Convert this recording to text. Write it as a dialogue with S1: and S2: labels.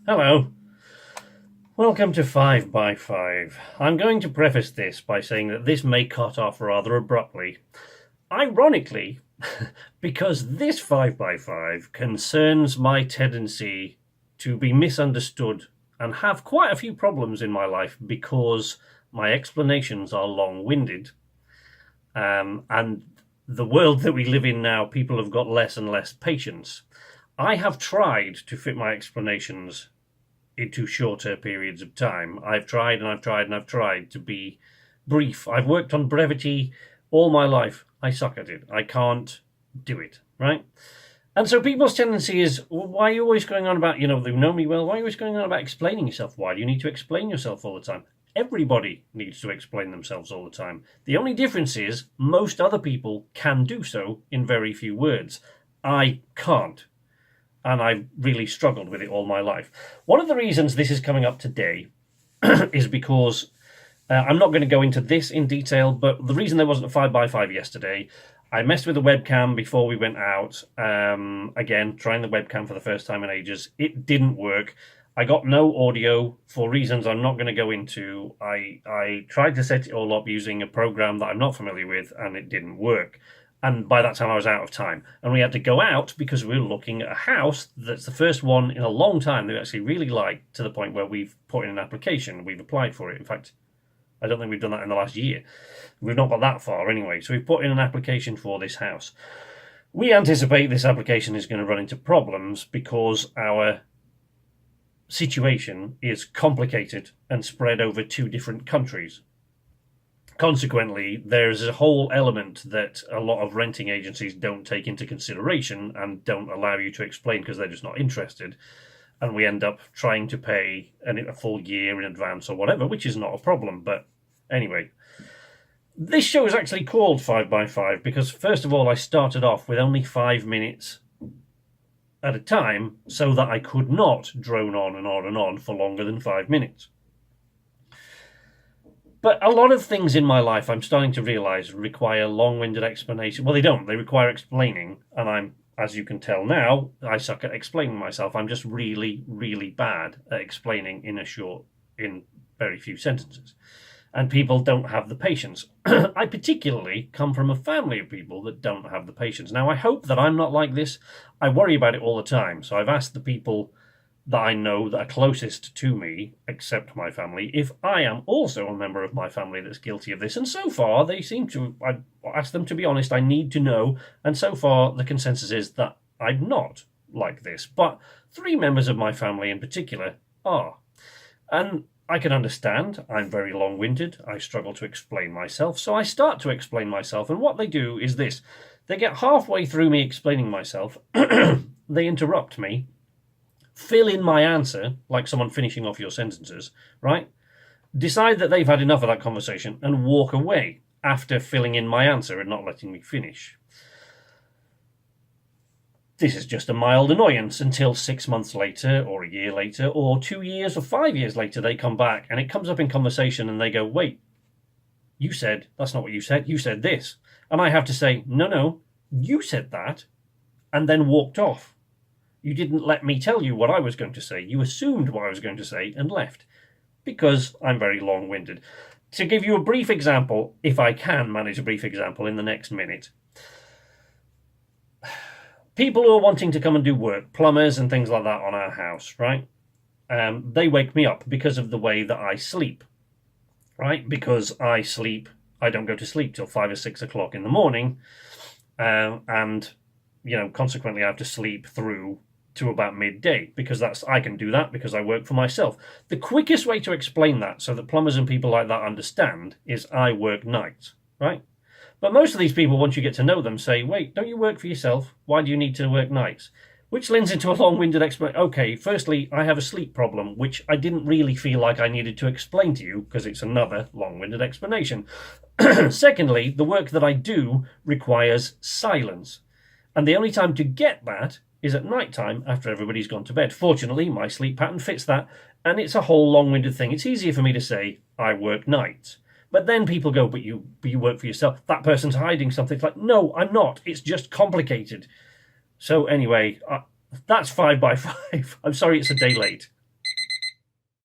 S1: Hello. Welcome to 5 by 5. I'm going to preface this by saying that this may cut off rather abruptly. Ironically, because this 5 by 5 concerns my tendency to be misunderstood and have quite a few problems in my life because my explanations are long-winded. And the world that we live in now, people have got less and less patience. I have tried to fit my explanations into shorter periods of time. I've tried and I've tried and I've tried to be brief. I've worked on brevity all my life. I suck at it. I can't do it, right? And so people's tendency is, well, why are you always going on about, they know me well, why are you always going on about explaining yourself? Why do you need to explain yourself all the time? Everybody needs to explain themselves all the time. The only difference is most other people can do so in very few words. I can't. And I've really struggled with it all my life. One of the reasons this is coming up today is because I'm not going to go into this in detail, but the reason there wasn't a 5 by 5 yesterday, I messed with the webcam before we went out. Again, trying the webcam for the first time in ages. It didn't work. I got no audio for reasons I'm not going to go into. I tried to set it all up using a program that I'm not familiar with, and it didn't work. And by that time, I was out of time. And we had to go out because we were looking at a house that's the first one in a long time that we actually really like, to the point where we've put in an application. We've applied for it. In fact, I don't think we've done that in the last year. We've not got that far anyway. So we've put in an application for this house. We anticipate this application is going to run into problems because our situation is complicated and spread over 2 different countries. Consequently, there's a whole element that a lot of renting agencies don't take into consideration and don't allow you to explain because they're just not interested. And we end up trying to pay a full year in advance or whatever, which is not a problem. But anyway, this show is actually called 5 by 5 because, first of all, I started off with only 5 minutes at a time so that I could not drone on and on and on for longer than 5 minutes. But a lot of things in my life, I'm starting to realise, require long-winded explanation. Well, they don't. They require explaining. And as you can tell now, I suck at explaining myself. I'm just really, really bad at explaining in very few sentences. And people don't have the patience. I particularly come from a family of people that don't have the patience. Now, I hope that I'm not like this. I worry about it all the time. So I've asked the people that I know that are closest to me, except my family, if I am also a member of my family that's guilty of this. And so far, they seem to, I asked them to be honest, I need to know. And so far, the consensus is that I'm not like this. But 3 members of my family in particular are. And I can understand, I'm very long-winded, I struggle to explain myself, so I start to explain myself. And what they do is this. They get halfway through me explaining myself, they interrupt me, fill in my answer, like someone finishing off your sentences, right? Decide that they've had enough of that conversation and walk away after filling in my answer and not letting me finish. This is just a mild annoyance until 6 months later, or a year later, or 2 years or 5 years later, they come back and it comes up in conversation and they go, wait, you said, that's not what you said this. And I have to say, no, you said that, and then walked off. You didn't let me tell you what I was going to say. You assumed what I was going to say and left. Because I'm very long-winded. To give you a brief example, if I can manage a brief example in the next minute. People who are wanting to come and do work, plumbers and things like that on our house, right? They wake me up because of the way that I sleep. Right? Because I don't go to sleep till 5 or 6 o'clock in the morning. And, consequently I have to sleep through to about midday, because I can do that because I work for myself. The quickest way to explain that so that plumbers and people like that understand is I work nights, right? But most of these people, once you get to know them, say, wait, don't you work for yourself? Why do you need to work nights? Which lends into a long-winded explanation. Okay, firstly, I have a sleep problem, which I didn't really feel like I needed to explain to you, because it's another long-winded explanation. Secondly, the work that I do requires silence. And the only time to get that is at night time after everybody's gone to bed. Fortunately, my sleep pattern fits that, and it's a whole long-winded thing. It's easier for me to say, I work nights. But then people go, but you work for yourself. That person's hiding something. It's like, no, I'm not. It's just complicated. So anyway, that's 5 by 5. I'm sorry it's a day late.